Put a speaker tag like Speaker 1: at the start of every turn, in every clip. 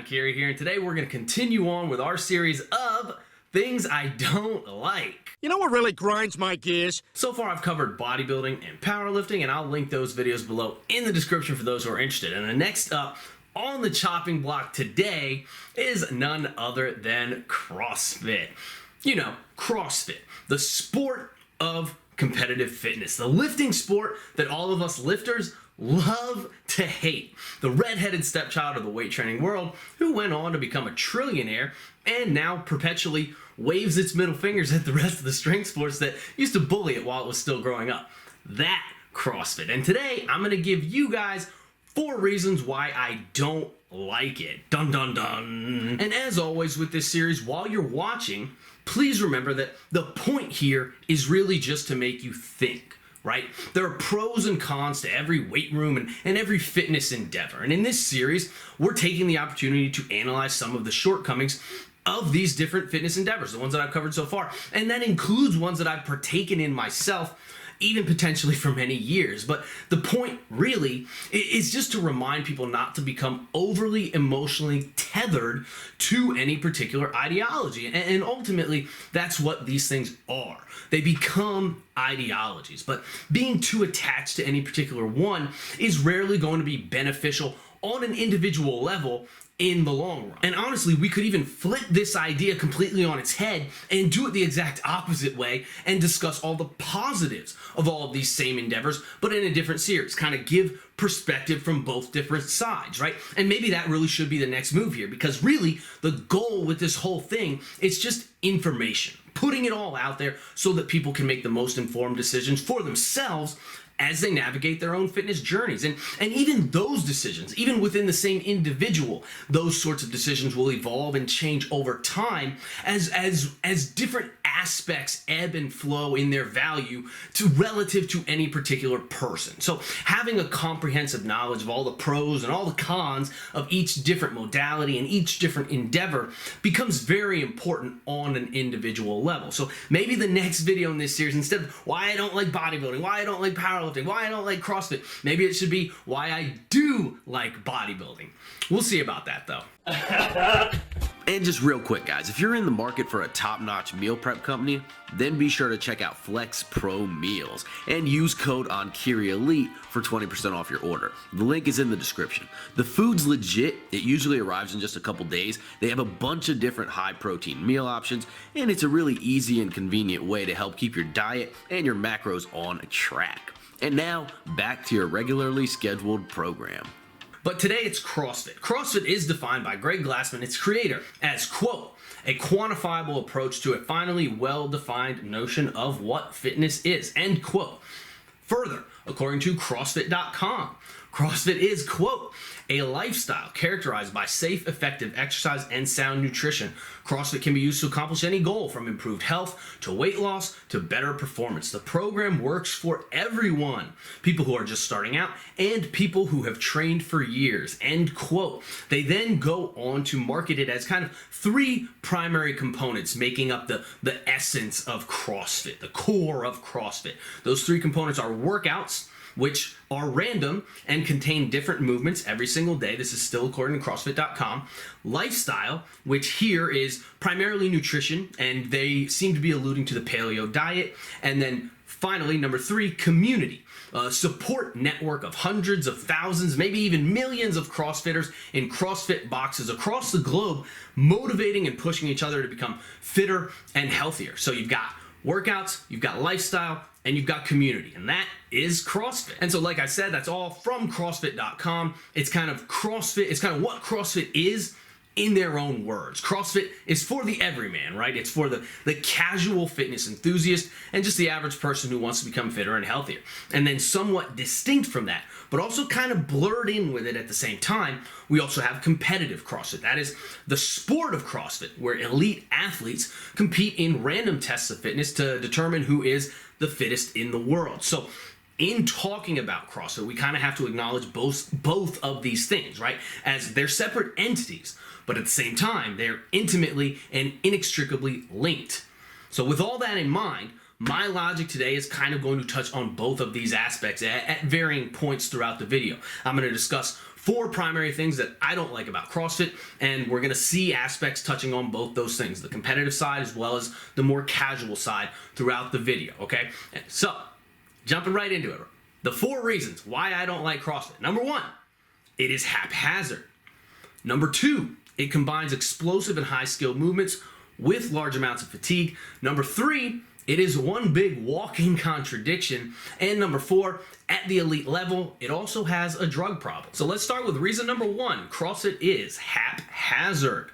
Speaker 1: Enkiri here, and today we're going to continue on with our series of things I don't like.
Speaker 2: You know what really grinds my gears?
Speaker 1: So far I've covered bodybuilding and powerlifting, and I'll link those videos below in the description for those who are interested. And the next up on the chopping block today is none other than CrossFit. You know, CrossFit, the sport of competitive fitness, the lifting sport that all of us lifters love to hate. The redheaded stepchild of the weight training world who went on to become a trillionaire and now perpetually waves its middle fingers at the rest of the strength sports that used to bully it while it was still growing up. That CrossFit. And today I'm going to give you guys 4 reasons why I don't like it. Dun dun dun. And as always with this series, while you're watching, please remember that the point here is really just to make you think, right? There are pros and cons to every weight room and every fitness endeavor. And in this series, we're taking the opportunity to analyze some of the shortcomings of these different fitness endeavors, the ones that I've covered so far. And that includes ones that I've partaken in myself, even potentially for many years. But the point really is just to remind people not to become overly emotionally tethered to any particular ideology. And ultimately, that's what these things are. They become ideologies. But being too attached to any particular one is rarely going to be beneficial on an individual level in the long run. And honestly, we could even flip this idea completely on its head and do it the exact opposite way and discuss all the positives of all of these same endeavors, but in a different series, kind of give perspective from both different sides, right? And maybe that really should be the next move here, because really the goal with this whole thing is just information, putting it all out there so that people can make the most informed decisions for themselves as they navigate their own fitness journeys. And even those decisions, even within the same individual, those sorts of decisions will evolve and change over time as different aspects ebb and flow in their value to relative to any particular person. So having a comprehensive knowledge of all the pros and all the cons of each different modality and each different endeavor becomes very important on an individual level. So maybe the next video in this series, instead of why I don't like bodybuilding, why I don't like powerlifting, why I don't like CrossFit, maybe it should be why I do like bodybuilding. We'll see about that though. And just real quick guys, if you're in the market for a top-notch meal prep company, then be sure to check out FlexPro meals and use code Enkiri Elite for 20% off your order. The link is in the description. The food's legit. It usually arrives in just a couple days. They have a bunch of different high-protein meal options, and it's a really easy and convenient way to help keep your diet and your macros on track. And now, back to your regularly scheduled program. But today it's CrossFit. CrossFit is defined by Greg Glassman, its creator, as, quote, a quantifiable approach to a finally well-defined notion of what fitness is, end quote. Further, according to CrossFit.com, CrossFit is, quote, a lifestyle characterized by safe, effective exercise and sound nutrition. CrossFit can be used to accomplish any goal, from improved health to weight loss to better performance. The program works for everyone, people who are just starting out and people who have trained for years, end quote. They then go on to market it as kind of 3 primary components making up the essence of CrossFit, the core of CrossFit. Those 3 components are workouts, which are random and contain different movements every single day. This is still according to CrossFit.com. Lifestyle, which here is primarily nutrition, and they seem to be alluding to the paleo diet. And then finally, number 3, community. A support network of hundreds of thousands, maybe even millions of CrossFitters in CrossFit boxes across the globe, motivating and pushing each other to become fitter and healthier. So you've got workouts, you've got lifestyle, and you've got community, and that is CrossFit. And so like I said, that's all from CrossFit.com. It's kind of CrossFit, it's kind of what CrossFit is in their own words. CrossFit is for the everyman, right? It's for the casual fitness enthusiast and just the average person who wants to become fitter and healthier. And then somewhat distinct from that, but also kind of blurred in with it at the same time, we also have competitive CrossFit. That is the sport of CrossFit, where elite athletes compete in random tests of fitness to determine who is the fittest in the world. So in talking about CrossFit, we kind of have to acknowledge both of these things, right? As they're separate entities, but at the same time, they're intimately and inextricably linked. So with all that in mind, my logic today is kind of going to touch on both of these aspects at varying points throughout the video. I'm going to discuss 4 primary things that I don't like about CrossFit, and we're going to see aspects touching on both those things, the competitive side as well as the more casual side throughout the video, okay? So, jumping right into it. The 4 reasons why I don't like CrossFit. Number 1, it is haphazard. Number 2, it combines explosive and high-skilled movements with large amounts of fatigue. Number 3, it is one big walking contradiction. And number 4, at the elite level, it also has a drug problem. So let's start with reason number 1. CrossFit is haphazard.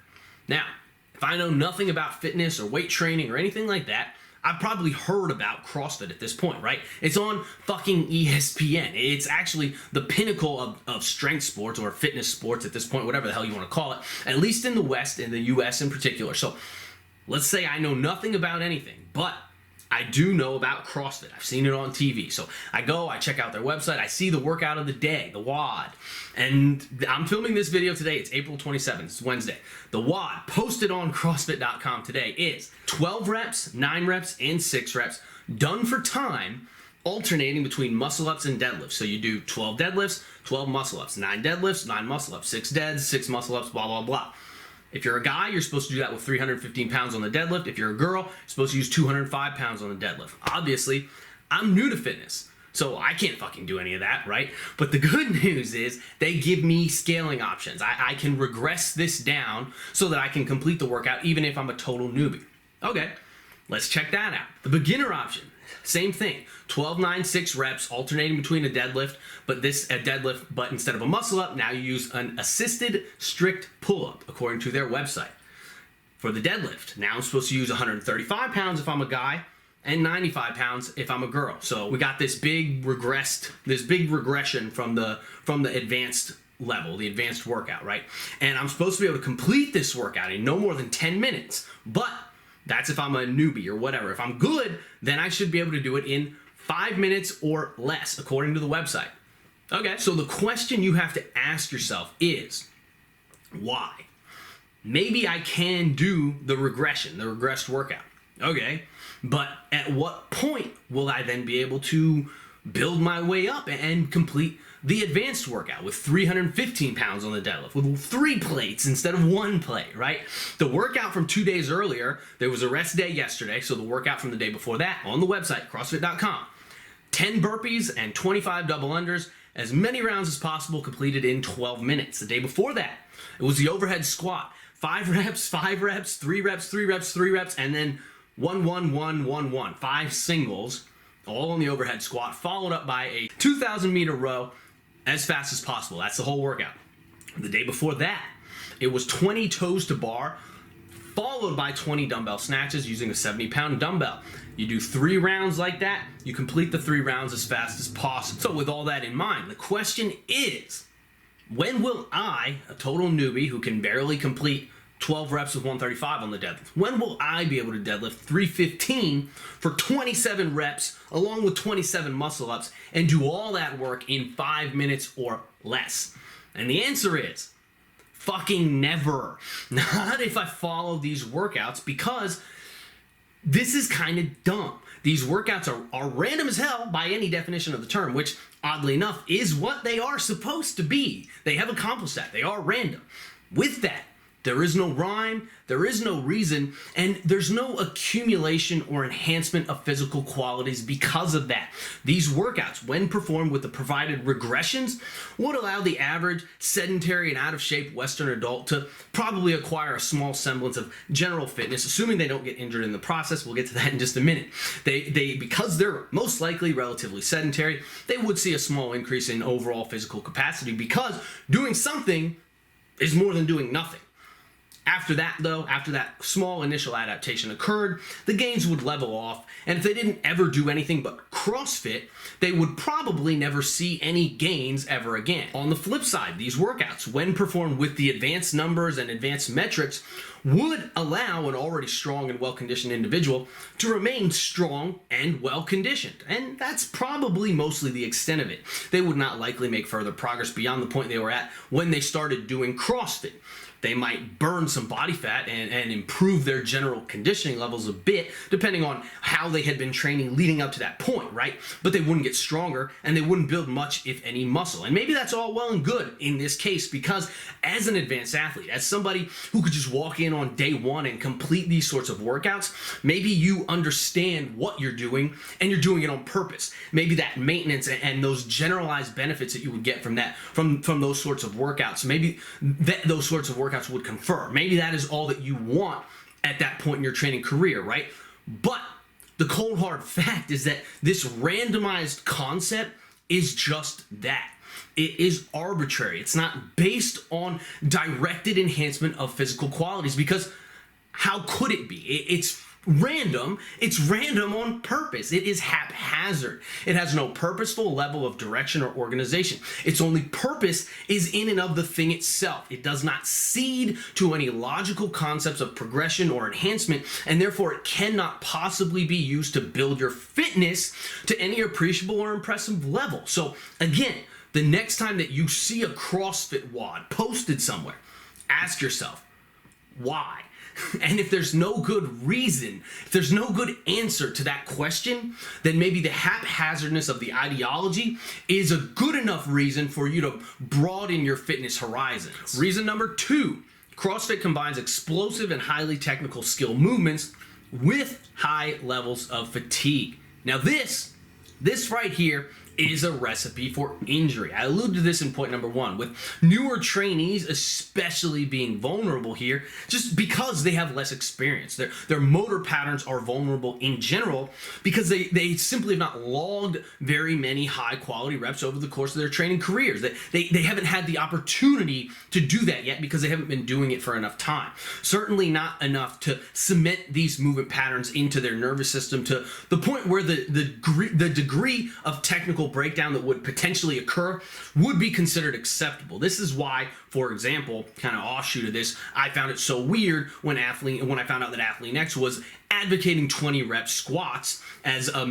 Speaker 1: Now, if I know nothing about fitness or weight training or anything like that, I've probably heard about CrossFit at this point, right? It's on fucking ESPN. It's actually the pinnacle of strength sports or fitness sports at this point, whatever the hell you want to call it, at least in the West, in the US in particular. So let's say I know nothing about anything, but I do know about CrossFit. I've seen it on TV. So I go, I check out their website, I see the workout of the day, the WOD. And I'm filming this video today. It's April 27th. It's Wednesday. The WOD posted on CrossFit.com today is 12 reps, 9 reps, and 6 reps, done for time, alternating between muscle-ups and deadlifts. So you do 12 deadlifts, 12 muscle-ups, 9 deadlifts, 9 muscle-ups, 6 deads, 6 muscle-ups, blah, blah, blah. If you're a guy, you're supposed to do that with 315 pounds on the deadlift. If you're a girl, you're supposed to use 205 pounds on the deadlift. Obviously, I'm new to fitness, so I can't fucking do any of that, right? But the good news is they give me scaling options. I can regress this down so that I can complete the workout even if I'm a total newbie. Okay, let's check that out. The beginner option, same thing. 12, 9, 6 reps, alternating between a deadlift, but instead of a muscle up, now you use an assisted strict pull-up, according to their website. For the deadlift, now I'm supposed to use 135 pounds if I'm a guy, and 95 pounds if I'm a girl. So we got this big regression from the advanced level, the advanced workout, right? And I'm supposed to be able to complete this workout in no more than 10 minutes, but that's if I'm a newbie or whatever. If I'm good, then I should be able to do it in 5 minutes or less, according to the website. Okay, so the question you have to ask yourself is, why? Maybe I can do the regressed workout. Okay, but at what point will I then be able to build my way up and complete the advanced workout with 315 pounds on the deadlift, with 3 plates instead of 1 plate, right? The workout from 2 days earlier, there was a rest day yesterday, so the workout from the day before that on the website, crossfit.com. 10 burpees and 25 double unders, as many rounds as possible, completed in 12 minutes. The day before that, it was the overhead squat. 5 reps, 5 reps, 3 reps, 3 reps, 3 reps, and then 1, 1, 1, 1, 1. 5 singles, all on the overhead squat, followed up by a 2,000-meter row as fast as possible. That's the whole workout. The day before that, it was 20 toes to bar, followed by 20 dumbbell snatches using a 70-pound dumbbell. You do 3 rounds like that, you complete the 3 rounds as fast as possible. So with all that in mind, the question is, when will I, a total newbie who can barely complete 12 reps with 135 on the deadlift, when will I be able to deadlift 315 for 27 reps along with 27 muscle ups and do all that work in 5 minutes or less? And the answer is fucking never. Not if I follow these workouts, because this is kind of dumb. These workouts are random as hell by any definition of the term, which oddly enough is what they are supposed to be. They have accomplished that. They are random. With that, there is no rhyme, there is no reason, and there's no accumulation or enhancement of physical qualities because of that. These workouts, when performed with the provided regressions, would allow the average sedentary and out-of-shape Western adult to probably acquire a small semblance of general fitness, assuming they don't get injured in the process. We'll get to that in just a minute. Because they're most likely relatively sedentary, they would see a small increase in overall physical capacity, because doing something is more than doing nothing. After that, though, after that small initial adaptation occurred, the gains would level off, and if they didn't ever do anything but CrossFit, they would probably never see any gains ever again. On the flip side, these workouts, when performed with the advanced numbers and advanced metrics, would allow an already strong and well-conditioned individual to remain strong and well-conditioned. And that's probably mostly the extent of it. They would not likely make further progress beyond the point they were at when they started doing CrossFit. They might burn some body fat and improve their general conditioning levels a bit, depending on how they had been training leading up to that point, right? But they wouldn't get stronger, and they wouldn't build much, if any, muscle. And maybe that's all well and good in this case, because as an advanced athlete, as somebody who could just walk in on day one and complete these sorts of workouts, maybe you understand what you're doing, and you're doing it on purpose. Maybe that maintenance and those generalized benefits that you would get from that, from those sorts of workouts, maybe those sorts of workouts would confer. Maybe that is all that you want at that point in your training career, right? But the cold hard fact is that this randomized concept is just that. It is arbitrary. It's not based on directed enhancement of physical qualities, because how could it be? It's random. It's random on purpose. It is haphazard. It has no purposeful level of direction or organization. Its only purpose is in and of the thing itself. It does not cede to any logical concepts of progression or enhancement, and therefore it cannot possibly be used to build your fitness to any appreciable or impressive level. So again, the next time that you see a CrossFit WOD posted somewhere, ask yourself, why? And if there's no good reason, if there's no good answer to that question, then maybe the haphazardness of the ideology is a good enough reason for you to broaden your fitness horizons. Reason number 2, CrossFit combines explosive and highly technical skill movements with high levels of fatigue. Now this right here is a recipe for injury. I alluded to this in point number 1, with newer trainees especially being vulnerable here just because they have less experience. Their motor patterns are vulnerable in general because they simply have not logged very many high quality reps over the course of their training careers. They haven't had the opportunity to do that yet because they haven't been doing it for enough time. Certainly not enough to cement these movement patterns into their nervous system to the point where the degree of technical breakdown that would potentially occur would be considered acceptable. This is why, for example, kind of offshoot of this, I found it so weird when I found out that Athlete X was advocating 20 rep squats as a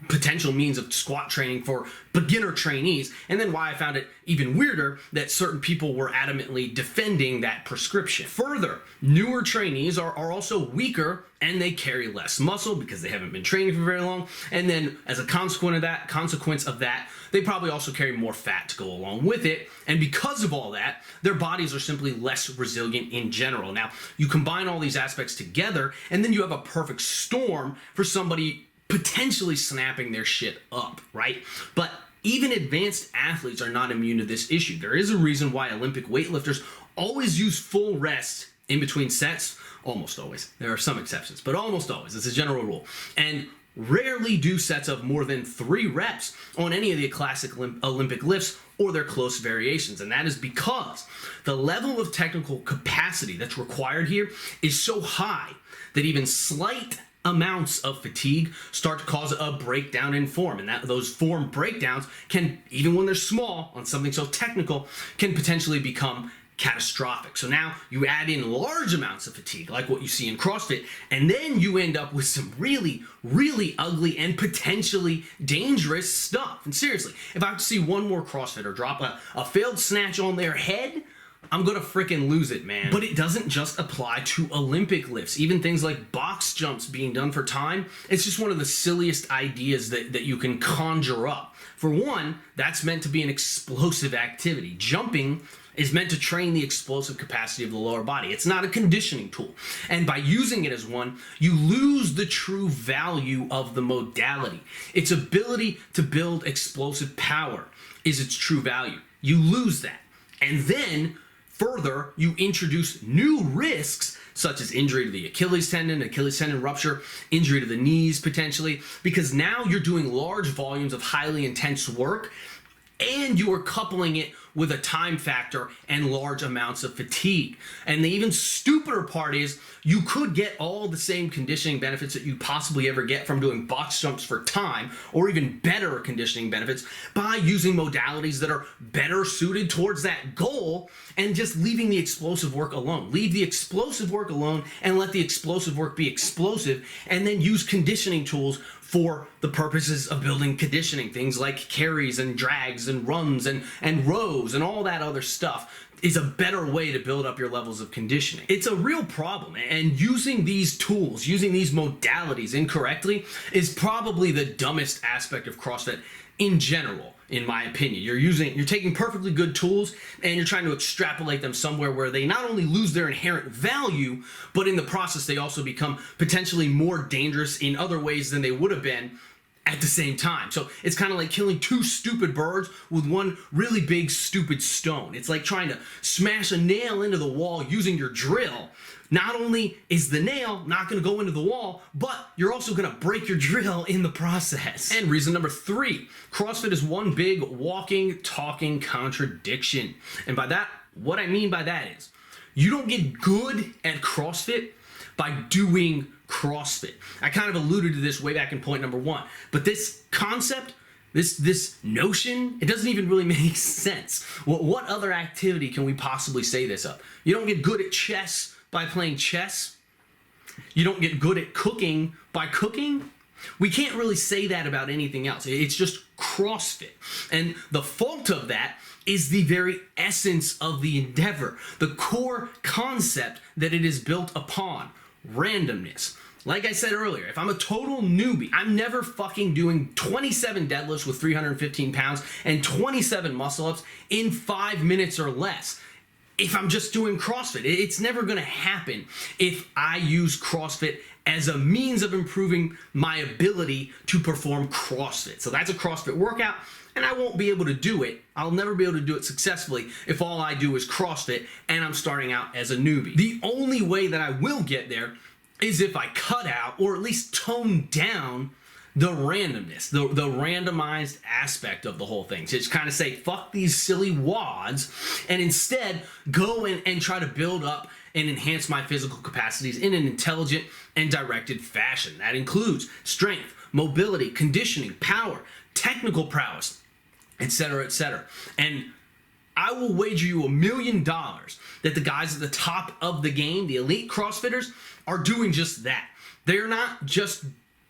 Speaker 1: potential means of squat training for beginner trainees, and then why I found it even weirder that certain people were adamantly defending that prescription. Further, newer trainees are also weaker and they carry less muscle because they haven't been training for very long, and then as a consequence of that, they probably also carry more fat to go along with it, and because of all that, their bodies are simply less resilient in general. Now, you combine all these aspects together, and then you have a perfect storm for somebody potentially snapping their shit up, right? But even advanced athletes are not immune to this issue. There is a reason why Olympic weightlifters always use full rest in between sets. Almost always. There are some exceptions, but almost always. It's a general rule. And rarely do sets of more than 3 reps on any of the classic Olympic lifts or their close variations. And that is because the level of technical capacity that's required here is so high that even slight amounts of fatigue start to cause a breakdown in form, and those form breakdowns can, even when they're small on something so technical, can potentially become catastrophic. So now you add in large amounts of fatigue, like what you see in CrossFit, and then you end up with some really, really ugly and potentially dangerous stuff. And seriously, if I see one more CrossFitter drop a failed snatch on their head, I'm gonna freaking lose it, man. But it doesn't just apply to Olympic lifts. Even things like box jumps being done for time, it's just one of the silliest ideas that you can conjure up. For one, that's meant to be an explosive activity. Jumping is meant to train the explosive capacity of the lower body. It's not a conditioning tool. And by using it as one, you lose the true value of the modality. Its ability to build explosive power is its true value. You lose that. And then, further, you introduce new risks such as injury to the Achilles tendon rupture, injury to the knees potentially, because now you're doing large volumes of highly intense work and you are coupling it with a time factor and large amounts of fatigue. And the even stupider part is you could get all the same conditioning benefits that you possibly ever get from doing box jumps for time, or even better conditioning benefits by using modalities that are better suited towards that goal and just leaving the explosive work alone. Leave the explosive work alone and let the explosive work be explosive, and then use conditioning tools for the purposes of building conditioning, things like carries and drags and runs and rows and all that other stuff is a better way to build up your levels of conditioning. It's a real problem, and using these tools, using these modalities incorrectly is probably the dumbest aspect of CrossFit in general, in my opinion. You're taking perfectly good tools and you're trying to extrapolate them somewhere where they not only lose their inherent value, but in the process they also become potentially more dangerous in other ways than they would have been at the same time. So it's kind of like killing two stupid birds with one really big stupid stone. It's like trying to smash a nail into the wall using your drill. Not only is the nail not going to go into the wall, but you're also going to break your drill in the process. And reason number 3, CrossFit is one big walking, talking contradiction. And by that, what I mean by that is you don't get good at CrossFit by doing CrossFit. I kind of alluded to this way back in point number 1, but this concept, this notion, it doesn't even really make sense. What other activity can we possibly say this of? You don't get good at chess by playing chess. You don't get good at cooking by cooking. We can't really say that about anything else. It's just CrossFit. And the fault of that is the very essence of the endeavor, the core concept that it is built upon. Randomness. Like I said earlier, if I'm a total newbie, I'm never fucking doing 27 deadlifts with 315 pounds and 27 muscle-ups in 5 minutes or less. If I'm just doing CrossFit, it's never going to happen if I use CrossFit as a means of improving my ability to perform CrossFit. So that's a CrossFit workout, and I won't be able to do it. I'll never be able to do it successfully if all I do is CrossFit and I'm starting out as a newbie. The only way that I will get there is if I cut out, or at least tone down, the randomness, the randomized aspect of the whole thing. So just kind of say, fuck these silly WODs, and instead go and try to build up and enhance my physical capacities in an intelligent and directed fashion. That includes strength, mobility, conditioning, power, technical prowess, etc., etc. And I will wager you $1 million that the guys at the top of the game, the elite CrossFitters, are doing just that. They're not just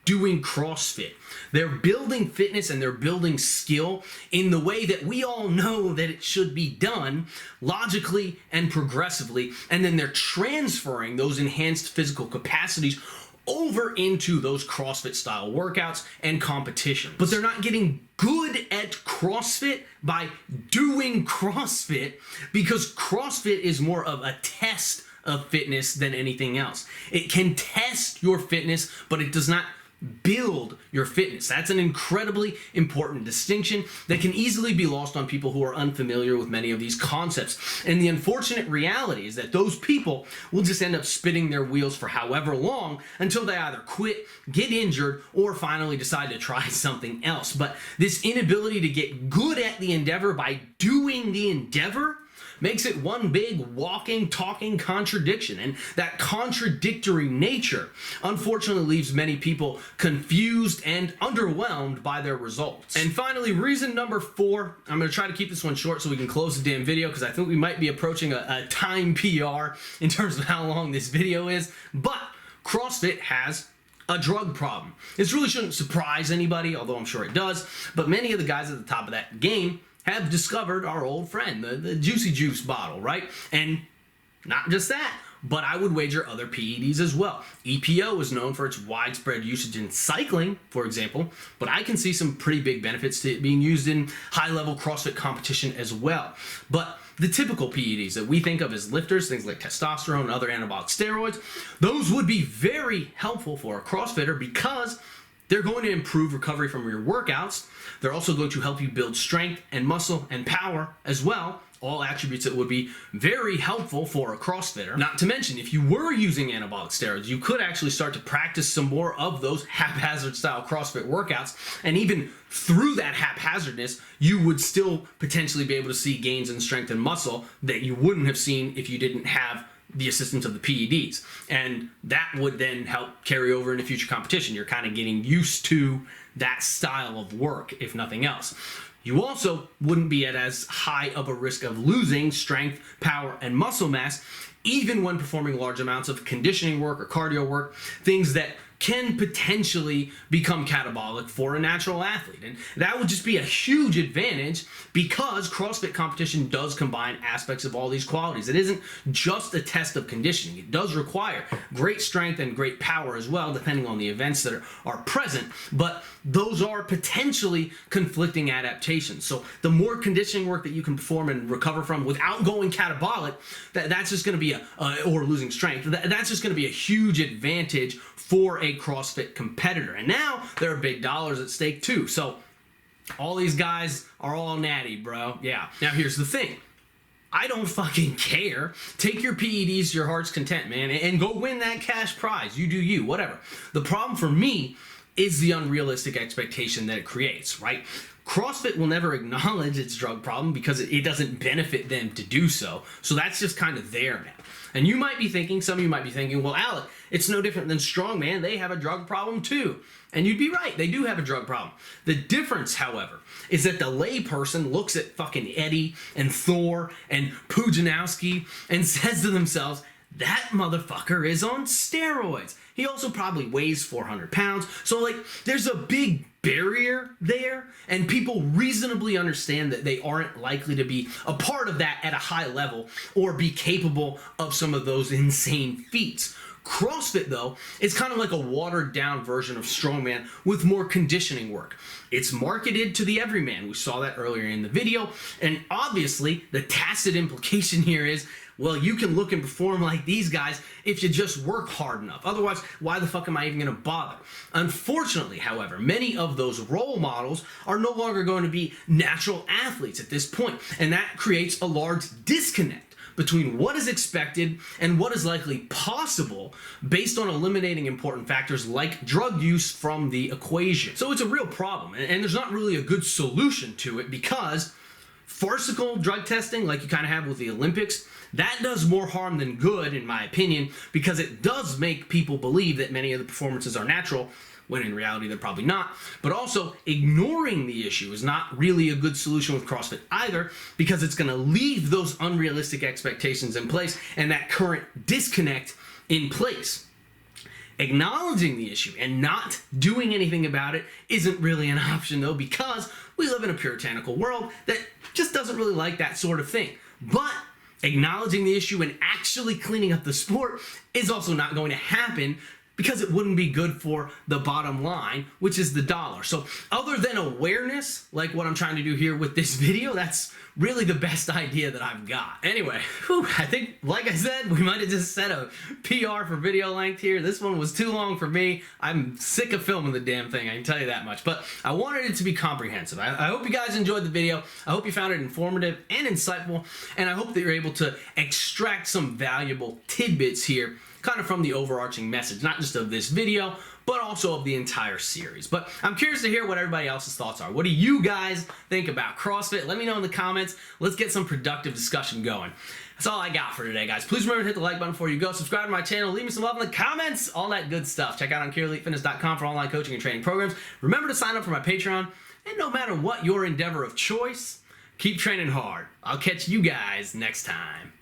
Speaker 1: doing CrossFit. They're building fitness and they're building skill in the way that we all know that it should be done, logically and progressively, and then they're transferring those enhanced physical capacities over into those CrossFit style workouts and competition. But they're not getting good at CrossFit by doing CrossFit, because CrossFit is more of a test of fitness than anything else. It can test your fitness, but it does not build your fitness. That's an incredibly important distinction that can easily be lost on people who are unfamiliar with many of these concepts. And the unfortunate reality is that those people will just end up spinning their wheels for however long until they either quit, get injured, or finally decide to try something else. But this inability to get good at the endeavor by doing the endeavor makes it one big walking, talking contradiction. And that contradictory nature, unfortunately, leaves many people confused and underwhelmed by their results. And finally, reason number 4, I'm going to try to keep this one short so we can close the damn video, because I think we might be approaching a time PR in terms of how long this video is. But CrossFit has a drug problem. This really shouldn't surprise anybody, although I'm sure it does. But many of the guys at the top of that game have discovered our old friend, the Juicy Juice bottle, right? And not just that, but I would wager other PEDs as well. EPO is known for its widespread usage in cycling, for example, but I can see some pretty big benefits to it being used in high-level CrossFit competition as well. But the typical PEDs that we think of as lifters, things like testosterone and other anabolic steroids, those would be very helpful for a CrossFitter because they're going to improve recovery from your workouts. They're also going to help you build strength and muscle and power as well. All attributes that would be very helpful for a CrossFitter. Not to mention, if you were using anabolic steroids, you could actually start to practice some more of those haphazard style CrossFit workouts. And even through that haphazardness, you would still potentially be able to see gains in strength and muscle that you wouldn't have seen if you didn't have the assistance of the PEDs. And that would then help carry over into future competition. You're kind of getting used to that style of work, if nothing else. You also wouldn't be at as high of a risk of losing strength, power, and muscle mass, even when performing large amounts of conditioning work or cardio work, things that can potentially become catabolic for a natural athlete. And that would just be a huge advantage because CrossFit competition does combine aspects of all these qualities. It isn't just a test of conditioning. It does require great strength and great power as well, depending on the events that are present, but those are potentially conflicting adaptations. So the more conditioning work that you can perform and recover from without going catabolic, that's just going to be or losing strength, that's just going to be a huge advantage for a CrossFit competitor. And now there are big dollars at stake too. So all these guys are all natty, bro. Yeah. Now here's the thing. I don't fucking care. Take your PEDs to your heart's content, man, and go win that cash prize. You do you, whatever. The problem for me is the unrealistic expectation that it creates, right? CrossFit will never acknowledge its drug problem because it doesn't benefit them to do so. So that's just kind of there now. And you might be thinking, some of you might be thinking, well, Alec, it's no different than strongman. They have a drug problem too. And you'd be right. They do have a drug problem. The difference, however, is that the layperson looks at fucking Eddie and Thor and Pujanowski and says to themselves, that motherfucker is on steroids. He also probably weighs 400 pounds. So, like, there's a big barrier there, and people reasonably understand that they aren't likely to be a part of that at a high level or be capable of some of those insane feats. CrossFit, though, is kind of like a watered-down version of strongman with more conditioning work. It's marketed to the everyman. We saw that earlier in the video, and obviously, the tacit implication here is, well, you can look and perform like these guys if you just work hard enough. Otherwise, why the fuck am I even going to bother? Unfortunately, however, many of those role models are no longer going to be natural athletes at this point, and that creates a large disconnect between what is expected and what is likely possible based on eliminating important factors like drug use from the equation. So it's a real problem, and there's not really a good solution to it because farcical drug testing, like you kind of have with the Olympics, that does more harm than good, in my opinion, because it does make people believe that many of the performances are natural, when in reality they're probably not. But also, ignoring the issue is not really a good solution with CrossFit either, because it's going to leave those unrealistic expectations in place and that current disconnect in place. Acknowledging the issue and not doing anything about it isn't really an option, though, because we live in a puritanical world that just doesn't really like that sort of thing. But acknowledging the issue and actually cleaning up the sport is also not going to happen because it wouldn't be good for the bottom line, which is the dollar. So other than awareness, like what I'm trying to do here with this video, that's really the best idea that I've got. Anyway, I think, like I said, we might have just set a PR for video length here. This one was too long for me. I'm sick of filming the damn thing, I can tell you that much. But I wanted it to be comprehensive. I hope you guys enjoyed the video. I hope you found it informative and insightful. And I hope that you're able to extract some valuable tidbits here, kind of from the overarching message, not just of this video, but also of the entire series. But I'm curious to hear what everybody else's thoughts are. What do you guys think about CrossFit? Let me know in the comments. Let's get some productive discussion going. That's all I got for today, guys. Please remember to hit the like button before you go. Subscribe to my channel. Leave me some love in the comments. All that good stuff. Check out EnkiriEliteFitness.com for online coaching and training programs. Remember to sign up for my Patreon. And no matter what your endeavor of choice, keep training hard. I'll catch you guys next time.